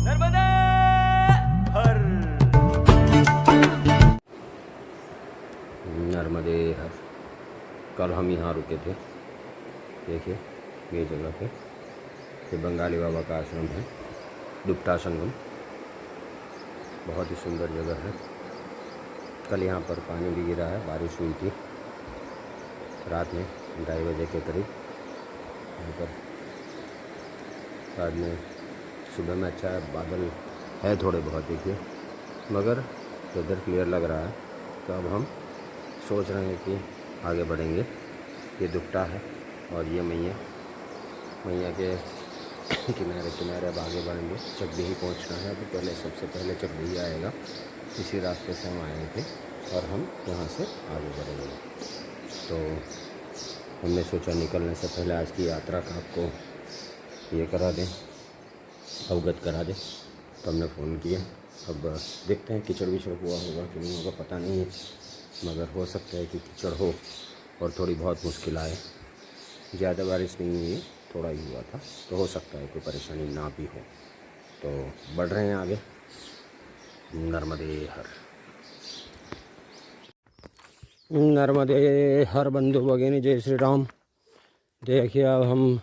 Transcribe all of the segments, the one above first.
नर्मदा हर। नर्मदे हर। कल हम यहाँ रुके थे, देखिए ये जगह पे, ये बंगाली बाबा का आश्रम है, दुपटा संगम। बहुत ही सुंदर जगह है। कल यहाँ पर पानी भी गिरा है, बारिश हुई थी रात में 2:30 बजे के करीब। यहाँ पर बाद में सुबह में अच्छा बादल है थोड़े बहुत, देखिए, मगर वेदर क्लियर लग रहा है। तो अब हम सोच रहे हैं कि आगे बढ़ेंगे। ये दुपटा है और ये मैया के किनारे किनारे अब आगे बढ़ेंगे। चकदेही पहुंचना है। अब पहले सबसे पहले चकदेही आएगा, इसी रास्ते से हम आए थे और हम यहाँ से आगे बढ़ेंगे। तो हमने सोचा निकलने से पहले आज की यात्रा का आपको ये करा दें, अवगत करा दें। तो हमने फ़ोन किया। अब देखते हैं कीचड़ विचड़ हुआ होगा कि नहीं होगा, पता नहीं है, मगर हो सकता है कि कीचड़ हो और थोड़ी बहुत मुश्किल आए। ज़्यादा बारिश नहीं हुई, थोड़ा ही हुआ था, तो हो सकता है कोई परेशानी ना भी हो। तो बढ़ रहे हैं आगे। नर्मदे हर। नर्मदे हर बंधु भगिनी, जय श्री राम। देखिए अब हम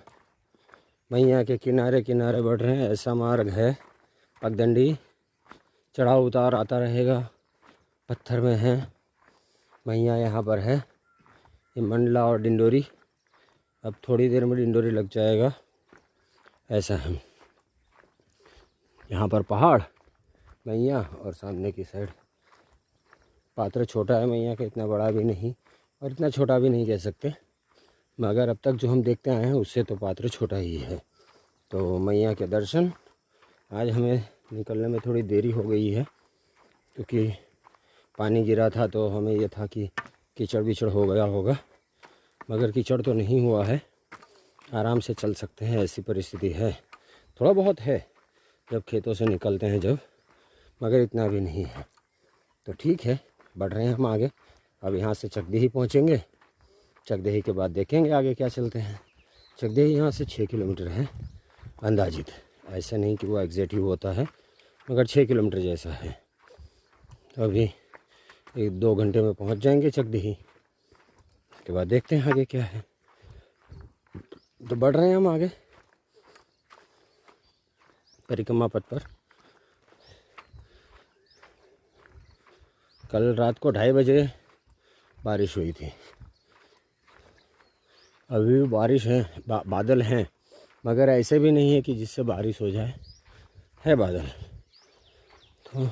मैया के किनारे किनारे बढ़ रहे हैं। ऐसा मार्ग है, पगडंडी, चढ़ाव उतार आता रहेगा, पत्थर में है। मैया यहाँ पर है, ये मंडला और डिंडोरी। अब थोड़ी देर में डिंडोरी लग जाएगा। ऐसा है यहाँ पर पहाड़, मैया, और सामने की साइड पात्र छोटा है मैया का, इतना बड़ा भी नहीं और इतना छोटा भी नहीं कह सकते, मगर अब तक जो हम देखते आए हैं उससे तो पात्र छोटा ही है। तो मैया के दर्शन, आज हमें निकलने में थोड़ी देरी हो गई है क्योंकि पानी गिरा था, तो हमें ये था कि कीचड़ विचड़ हो गया होगा, मगर कीचड़ तो नहीं हुआ है। आराम से चल सकते हैं, ऐसी परिस्थिति है। थोड़ा बहुत है जब खेतों से निकलते हैं जब, मगर इतना भी नहीं है। तो ठीक है, बढ़ रहे हैं हम आगे। अब यहाँ से चकदेही पहुँचेंगे। चकदेही के बाद देखेंगे आगे क्या चलते हैं। चकदेही यहाँ से 6 किलोमीटर है अंदाजित, ऐसा नहीं कि वो एग्जैक्ट ही होता है, मगर 6 किलोमीटर जैसा है। तो अभी 1-2 घंटे में पहुँच जाएंगे चकदेही। उसके बाद देखते हैं आगे क्या है। तो बढ़ रहे हैं हम आगे परिक्रमा पथ पर। कल रात को 2:30 बजे बारिश हुई थी। अभी भी बारिश है, बादल हैं, मगर ऐसे भी नहीं है कि जिससे बारिश हो जाए, है बादल। तो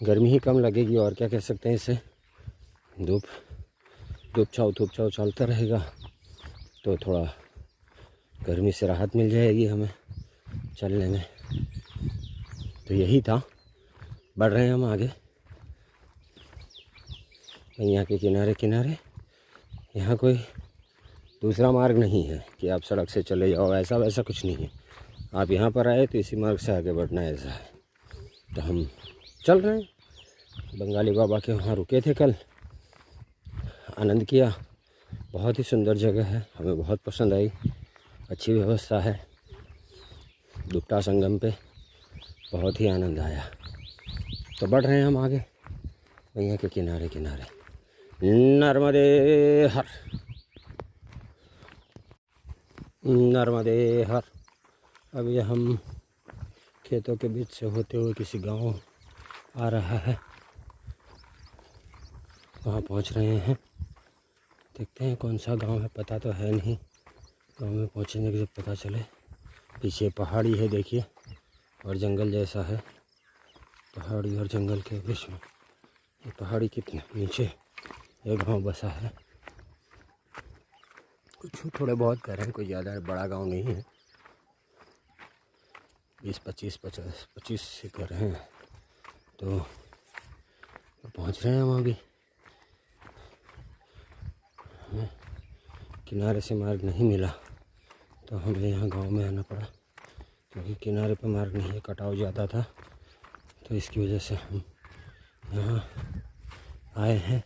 गर्मी ही कम लगेगी, और क्या कह सकते हैं इसे। धूप छाव चलता रहेगा तो थोड़ा गर्मी से राहत मिल जाएगी हमें चलने में। तो यही था, बढ़ रहे हैं हम आगे मैया के किनारे किनारे। यहाँ कोई दूसरा मार्ग नहीं है कि आप सड़क से चले जाओ, ऐसा वैसा कुछ नहीं है। आप यहाँ पर आए तो इसी मार्ग से आगे बढ़ना है, ऐसा है। तो हम चल रहे हैं। बंगाली बाबा के वहाँ रुके थे कल, आनंद किया। बहुत ही सुंदर जगह है, हमें बहुत पसंद आई। अच्छी व्यवस्था है। दुपटा संगम पे बहुत ही आनंद आया। तो बढ़ रहे हैं हम आगे मैया के किनारे किनारे। नर्मदे हर। नर्मदे हर। अभी हम खेतों के बीच से होते हुए किसी गांव आ रहा है, वहाँ पहुँच रहे हैं। देखते हैं कौन सा गांव है, पता तो है नहीं। गांव में पहुँचने के जब पता चले। पीछे पहाड़ी है देखिए, और जंगल जैसा है। पहाड़ी और जंगल के बीच में ये पहाड़ी कितने नीचे एक गांव बसा है। कुछ थोड़े बहुत घर हैं, कोई ज़्यादा बड़ा गांव नहीं है। 20-25 से घर हैं। तो पहुंच रहे हैं हम अभी। हमें किनारे से मार्ग नहीं मिला, तो हमें यहाँ गांव में आना पड़ा, क्योंकि किनारे पर मार्ग नहीं है, कटाव ज़्यादा था। तो इसकी वजह से हम यहाँ आए हैं।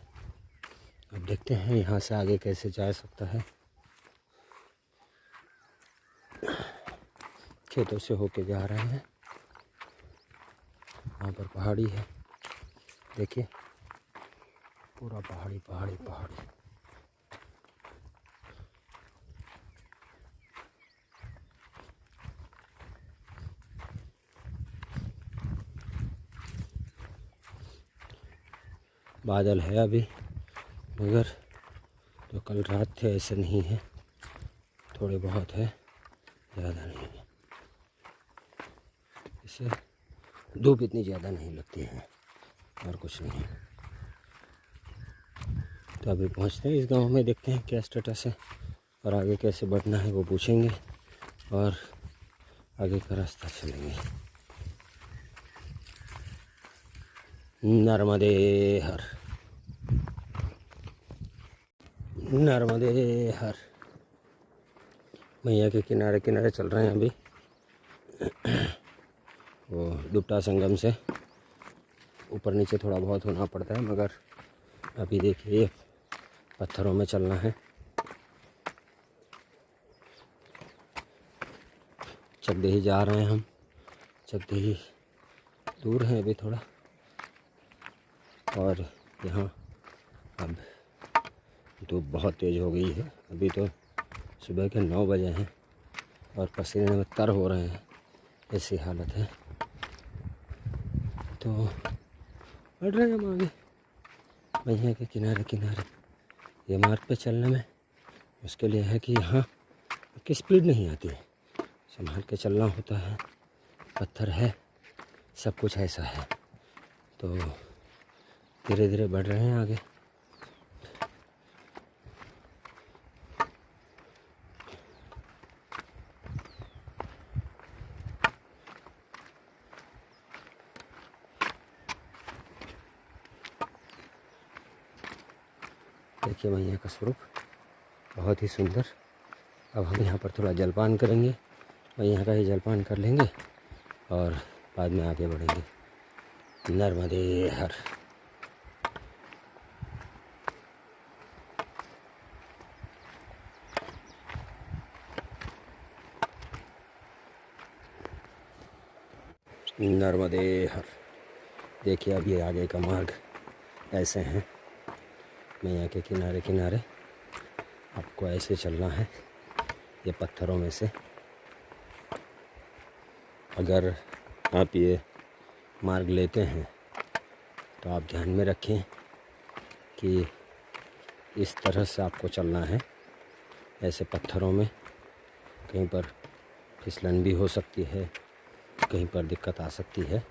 अब देखते हैं यहाँ से आगे कैसे जा सकता है। खेतों से होके जा रहे हैं। यहाँ पर पहाड़ी है, देखिए पूरा पहाड़ी पहाड़ी पहाड़ी। बादल है अभी, मगर जो कल रात थे ऐसे नहीं है, थोड़े बहुत है, ज़्यादा नहीं है। इससे धूप इतनी ज़्यादा नहीं लगती है और कुछ नहीं। तो अभी पहुंचते हैं इस गांव में, देखते हैं क्या स्टेटस है और आगे कैसे बढ़ना है वो पूछेंगे और आगे का रास्ता चलेंगे। नर्मदे हर, नर्मदे हर। मैया के किनारे किनारे चल रहे हैं अभी। वो दुपटा संगम से ऊपर नीचे थोड़ा बहुत होना पड़ता है, मगर अभी देखिए पत्थरों में चलना है। चकदेही जा रहे हैं हम, चकदेही दूर है अभी थोड़ा। और यहाँ अब धूप बहुत तेज़ हो गई है, अभी तो सुबह के 9 बजे हैं और पसीने में तर हो रहे हैं, ऐसी हालत है। तो बढ़ रहे हैं हम आगे मैया के किनारे किनारे। ये मार्ग पे चलने में मुश्किल ये है कि यहाँ की स्पीड नहीं आती है, संभाल के चलना होता है, पत्थर है, सब कुछ ऐसा है। तो धीरे धीरे बढ़ रहे हैं आगे। देखिए मैया का स्वरूप बहुत ही सुंदर। अब हम यहाँ पर थोड़ा जलपान करेंगे, मैया का ही जलपान कर लेंगे और बाद में आगे बढ़ेंगे। नर्मदे हर। नर्मदे हर। देखिए अभी आगे का मार्ग ऐसे हैं, मैया के किनारे किनारे आपको ऐसे चलना है, ये पत्थरों में से। अगर आप ये मार्ग लेते हैं तो आप ध्यान में रखें कि इस तरह से आपको चलना है, ऐसे पत्थरों में। कहीं पर फिसलन भी हो सकती है, कहीं पर दिक्कत आ सकती है,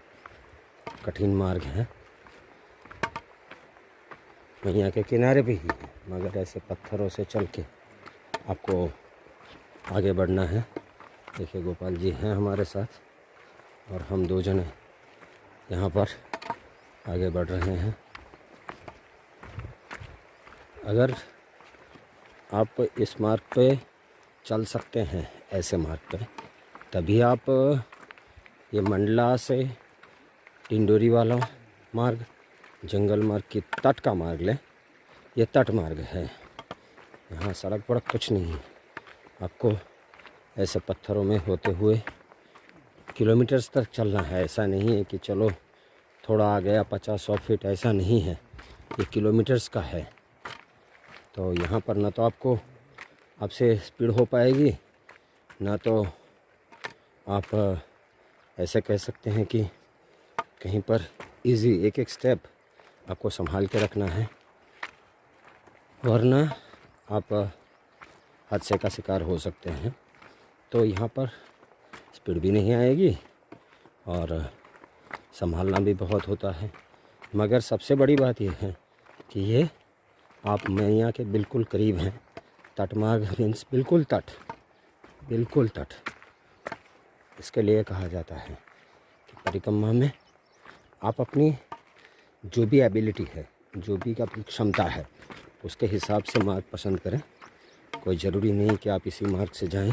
कठिन मार्ग है। मैया के किनारे भी ही है, मगर ऐसे पत्थरों से चल के आपको आगे बढ़ना है। देखिए गोपाल जी हैं हमारे साथ और हम 2 जने यहाँ पर आगे बढ़ रहे हैं। अगर आप इस मार्ग पे चल सकते हैं, ऐसे मार्ग पे, तभी आप ये मंडला से टिंडोरी वाला मार्ग, जंगल मार्ग की तट का मार्ग लें। ये तट मार्ग है, यहाँ सड़क वड़क कुछ नहीं है। आपको ऐसे पत्थरों में होते हुए किलोमीटर्स तक चलना है। ऐसा नहीं है कि चलो थोड़ा आ गया 50-100 फीट, ऐसा नहीं है, ये किलोमीटर्स का है। तो यहाँ पर ना तो आपको आपसे स्पीड हो पाएगी, ना तो आप ऐसे कह सकते हैं कि कहीं पर इजी एक एक स्टेप आपको संभाल के रखना है, वरना आप हादसे का शिकार हो सकते हैं। तो यहाँ पर स्पीड भी नहीं आएगी और संभालना भी बहुत होता है। मगर सबसे बड़ी बात यह है कि ये आप मैया के बिल्कुल करीब हैं। तट मार्ग मीन्स बिल्कुल तट, बिल्कुल तट। इसके लिए कहा जाता है कि परिक्रमा में आप अपनी जो भी एबिलिटी है, जो भी आपकी क्षमता है, उसके हिसाब से मार्ग पसंद करें। कोई ज़रूरी नहीं कि आप इसी मार्ग से जाएं।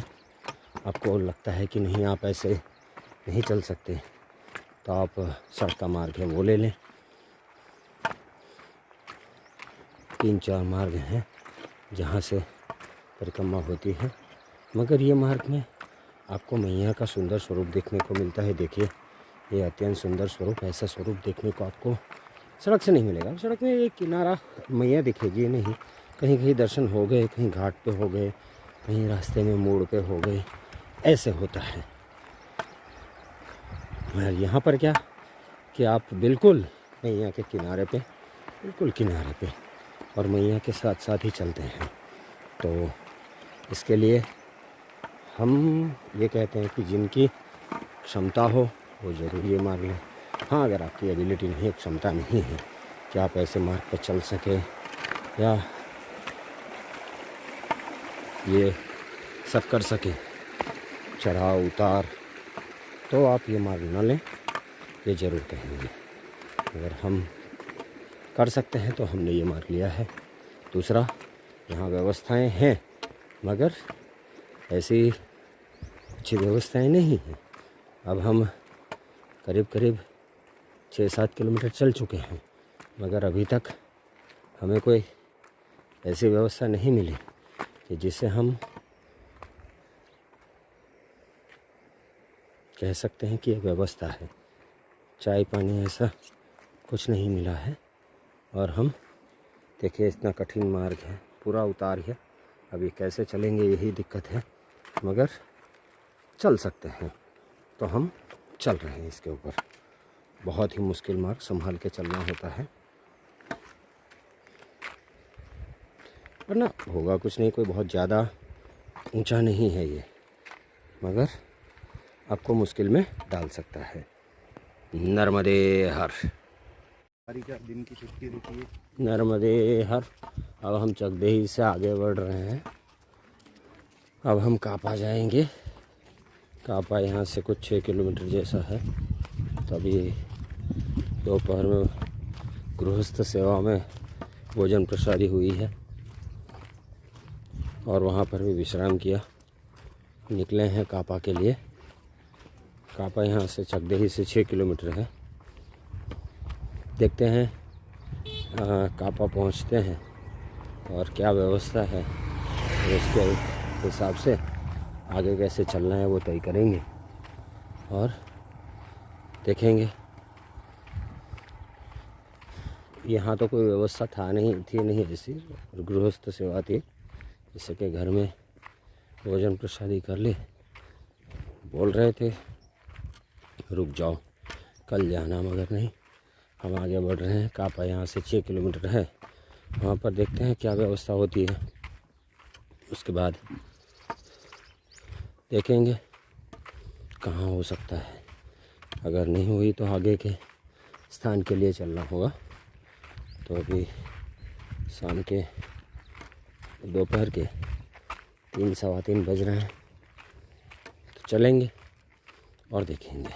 आपको लगता है कि नहीं आप ऐसे नहीं चल सकते, तो आप सड़क का मार्ग है वो ले लें। 3-4 मार्ग हैं जहाँ से परिक्रमा होती है, मगर ये मार्ग में आपको मैया का सुंदर स्वरूप देखने को मिलता है। देखिए ये अत्यंत सुंदर स्वरूप, ऐसा स्वरूप देखने को आपको सड़क से नहीं मिलेगा। सड़क में एक किनारा मैया दिखेगी नहीं, कहीं कहीं दर्शन हो गए, कहीं घाट पे हो गए, कहीं रास्ते में मोड़ पे हो गए, ऐसे होता है। मगर यहाँ पर क्या कि आप बिल्कुल मैया के किनारे पे, बिल्कुल किनारे पे, और मैया के साथ साथ ही चलते हैं। तो इसके लिए हम ये कहते हैं कि जिनकी क्षमता हो वो ज़रूर ये मार्ग लें। हाँ, अगर आपकी एबिलिटी नहीं है, क्षमता नहीं है कि आप ऐसे मार्ग पर चल सके या ये सब कर सके, चढ़ाव उतार, तो आप ये मार्ग न लें, ये ज़रूर कहेंगे। अगर हम कर सकते हैं तो हमने ये मार्ग लिया है। दूसरा, यहाँ व्यवस्थाएं हैं मगर ऐसी अच्छी व्यवस्थाएं नहीं हैं। अब हम करीब करीब 6-7 किलोमीटर चल चुके हैं मगर अभी तक हमें कोई ऐसी व्यवस्था नहीं मिली कि जिसे हम कह सकते हैं कि ये व्यवस्था है। चाय पानी ऐसा कुछ नहीं मिला है। और हम देखिए इतना कठिन मार्ग है, पूरा उतार है, अभी कैसे चलेंगे यही दिक्कत है, मगर चल सकते हैं तो हम चल रहे हैं इसके ऊपर। बहुत ही मुश्किल मार्ग, संभाल के चलना होता है, वरना होगा कुछ नहीं। कोई बहुत ज़्यादा ऊंचा नहीं है ये, मगर आपको मुश्किल में डाल सकता है। नर्मदे हर, दिन की छुट्टी रुकी, नर्मदे हर। अब हम चकदेही से आगे बढ़ रहे हैं। अब हम कापा जाएंगे। कापा यहाँ से कुछ 6 किलोमीटर जैसा है। तभी दोपहर में गृहस्थ सेवा में भोजन प्रसादी हुई है और वहाँ पर भी विश्राम किया। निकले हैं कापा के लिए। कापा यहाँ से चकदेही से 6 किलोमीटर है। देखते हैं कापा पहुँचते हैं और क्या व्यवस्था है, और उसके हिसाब से आगे कैसे चलना है वो तय करेंगे और देखेंगे। यहाँ तो कोई व्यवस्था थी नहीं ऐसी, गृहस्थ सेवा थी, जैसे कि घर में भोजन प्रसादी कर ले। बोल रहे थे रुक जाओ कल जाना, मगर नहीं, हम आगे बढ़ रहे हैं। कापा यहाँ से 6 किलोमीटर है, वहाँ पर देखते हैं क्या व्यवस्था होती है। उसके बाद देखेंगे कहाँ हो सकता है। अगर नहीं हुई तो आगे के स्थान के लिए चलना होगा। तो अभी शाम के दोपहर के 3-3:15 बज रहे हैं, तो चलेंगे और देखेंगे।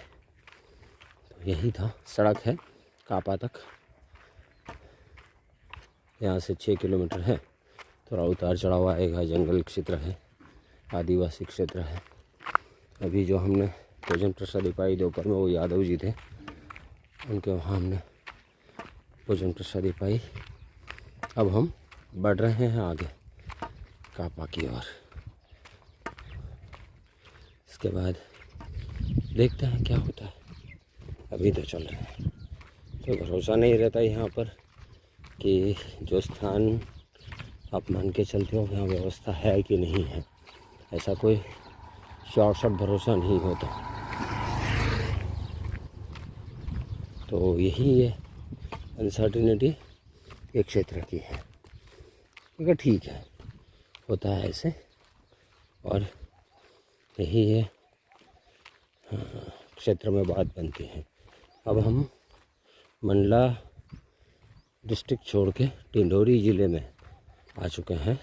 तो यही था, सड़क है कापा तक, यहाँ से 6 किलोमीटर है। थोड़ा उतार चढ़ाव आएगा, जंगल क्षेत्र है, आदिवासी क्षेत्र है। अभी जो हमने भोजन प्रसादी पाई दोपहर में, वो यादव जी थे, उनके वहाँ हमने भोजन प्रसादी पाई। अब हम बढ़ रहे हैं आगे कापा की ओर। इसके बाद देखते हैं क्या होता है। अभी तो चल रहे हैं, तो भरोसा नहीं रहता यहाँ पर कि जो स्थान आप मान के चलते हो यहाँ व्यवस्था है कि नहीं है। ऐसा कोई शॉर्ट भरोसा नहीं होता। तो यही है अनसर्टिनिटी एक क्षेत्र की है, मगर ठीक है, होता है ऐसे। और यही है क्षेत्र में बात बनती है। अब हम मंडला डिस्ट्रिक्ट छोड़ के डिंडोरी ज़िले में आ चुके हैं।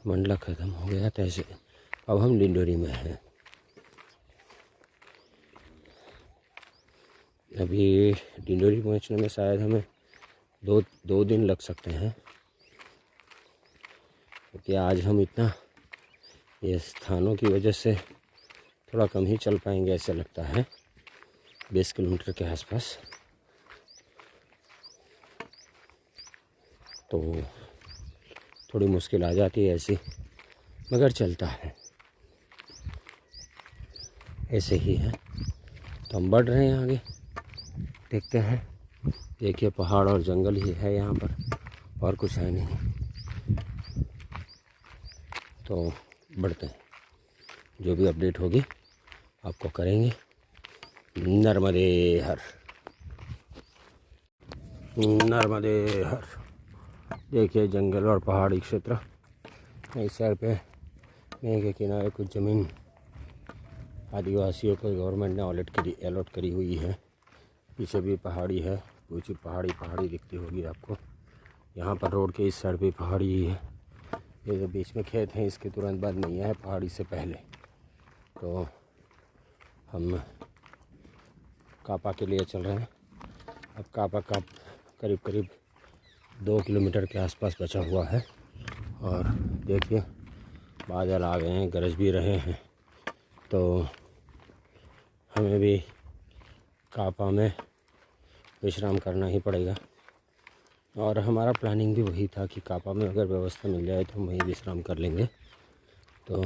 मंडला ख़त्म हो गया तैसे, अब हम डिंडोरी में हैं। अभी डिंडोरी पहुंचने में शायद हमें दो दिन लग सकते हैं, क्योंकि आज हम इतना ये स्थानों की वजह से थोड़ा कम ही चल पाएंगे ऐसा लगता है, 20 किलोमीटर के आसपास। तो थोड़ी मुश्किल आ जाती है ऐसी, मगर चलता है, ऐसे ही है। तो हम बढ़ रहे हैं आगे, देखते हैं। देखिए पहाड़ और जंगल ही है यहाँ पर, और कुछ है नहीं। तो बढ़ते हैं, जो भी अपडेट होगी आपको करेंगे। नर्मदे हर, नर्मदे हर। देखिए जंगल और पहाड़ी क्षेत्र। इस साइड पे नदी के किनारे कुछ ज़मीन आदिवासियों को गवर्नमेंट ने अलॉट करी हुई है। पीछे भी पहाड़ी है, ऊँची पहाड़ी दिखती होगी आपको। यहाँ पर रोड के इस साइड पे पहाड़ी ही है। ये जो बीच में खेत हैं इसके तुरंत बाद नहीं है, पहाड़ी से पहले। तो हम कापा के लिए चल रहे हैं। अब कापा का करीब 2 किलोमीटर के आसपास बचा हुआ है। और देखिए बादल आ गए हैं, गरज भी रहे हैं। तो हमें भी कापा में विश्राम करना ही पड़ेगा। और हमारा प्लानिंग भी वही था कि कापा में अगर व्यवस्था मिल जाए तो हम वहीं विश्राम कर लेंगे। तो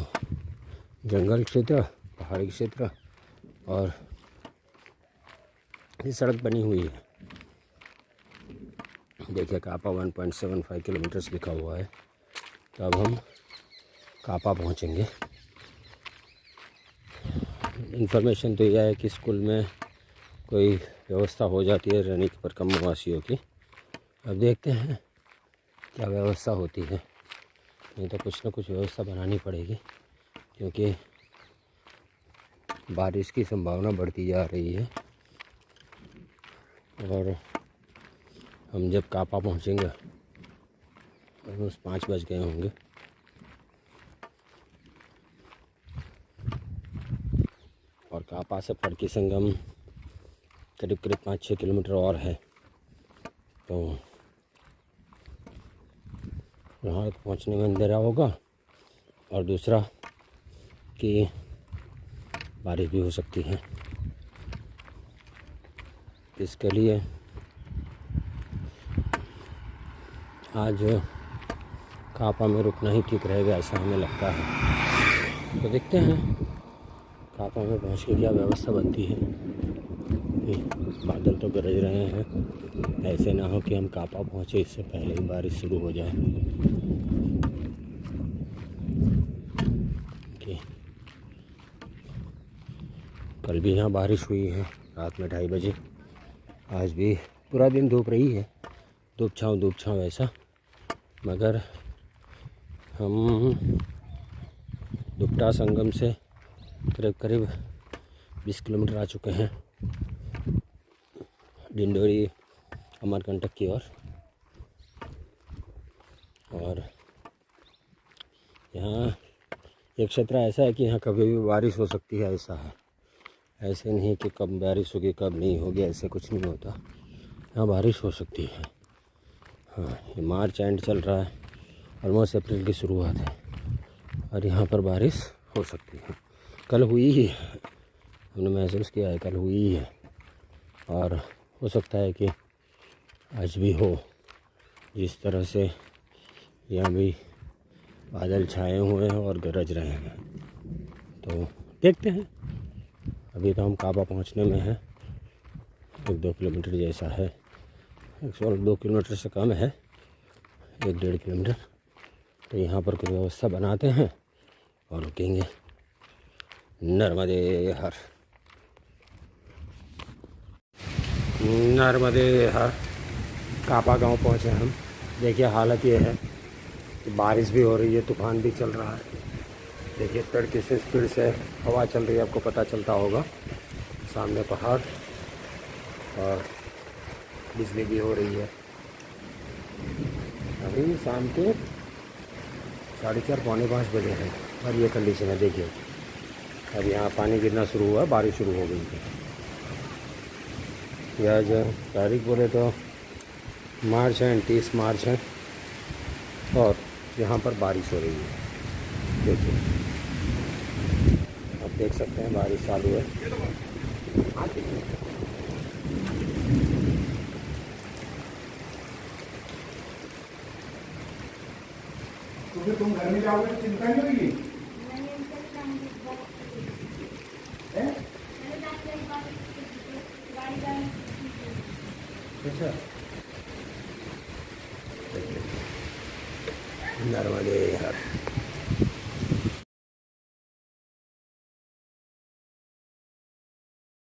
जंगल क्षेत्र, पहाड़ी क्षेत्र, और ये सड़क बनी हुई है। देखिए कापा 1.75 किलोमीटर्स लिखा हुआ है। तो अब हम कापा पहुंचेंगे। इन्फॉर्मेशन तो यह है कि स्कूल में कोई व्यवस्था हो जाती है रहने की पर कम निवासियों की। अब देखते हैं क्या व्यवस्था होती है। नहीं तो कुछ ना कुछ व्यवस्था बनानी पड़ेगी, क्योंकि बारिश की संभावना बढ़ती जा रही है। और हम जब कापा पहुंचेंगे ऑलमोस्ट 5 बज गए होंगे। और कापा से फड़की संगम करीब 5-6 किलोमीटर और है। तो यहाँ पहुँचने में अंधेरा होगा, और दूसरा कि बारिश भी हो सकती है। इसके लिए आज कापा में रुकना ही ठीक रहेगा, ऐसा हमें लगता है। तो देखते हैं कापा में पहुँच के क्या व्यवस्था बनती है। बादल तो गरज रहे हैं, ऐसे ना हो कि हम कापा पहुँचे इससे पहले ही बारिश शुरू हो जाए। कि कल भी यहाँ बारिश हुई है रात में 2:30 बजे। आज भी पूरा दिन धूप रही है, धूप छाँव ऐसा। मगर हम दुपटा संगम से करीब 20 किलोमीटर आ चुके हैं डिंडोरी अमरकंटक की ओर। और यहाँ एक क्षेत्र ऐसा है कि यहाँ कभी भी बारिश हो सकती है, ऐसा है। ऐसे नहीं कि कब बारिश होगी कब नहीं होगी, ऐसे कुछ नहीं होता। यहाँ बारिश हो सकती है। हाँ, ये मार्च एंड चल रहा है, ऑलमोस्ट अप्रैल की शुरुआत है, और यहाँ पर बारिश हो सकती है। कल हुई ही है, हमने महसूस किया है, कल हुई ही है। और हो सकता है कि आज भी हो। जिस तरह से यहाँ भी बादल छाए हुए हैं और गरज रहे हैं। तो देखते हैं। अभी तो हम काबा पहुँचने में हैं, 1-2 किलोमीटर जैसा है। 2 किलोमीटर से कम है, 1-1.5 किलोमीटर। तो यहाँ पर कोई व्यवस्था बनाते हैं और रुकेंगे। नर्मदे हर, नर्मदे हर। कापा गांव पहुँचे हम। देखिए हालत ये है कि बारिश भी हो रही है, तूफान भी चल रहा है। देखिए तड़के से स्पीड से हवा चल रही है, आपको पता चलता होगा। सामने पहाड़ और बिजली भी हो रही है। अभी शाम के 4:30-5 बजे हैं और ये कंडीशन है। देखिए अब यहाँ पानी गिरना शुरू हुआ, बारिश शुरू हो गई थी। यह जो तारीख बोले तो मार्च है, 30 मार्च है, और यहाँ पर बारिश हो रही है। देखिए आप देख सकते हैं बारिश चालू है। तो फिर तुम घर में जाओगे तो चिंता नहीं होगी? अच्छा देखिए नर्मदे हर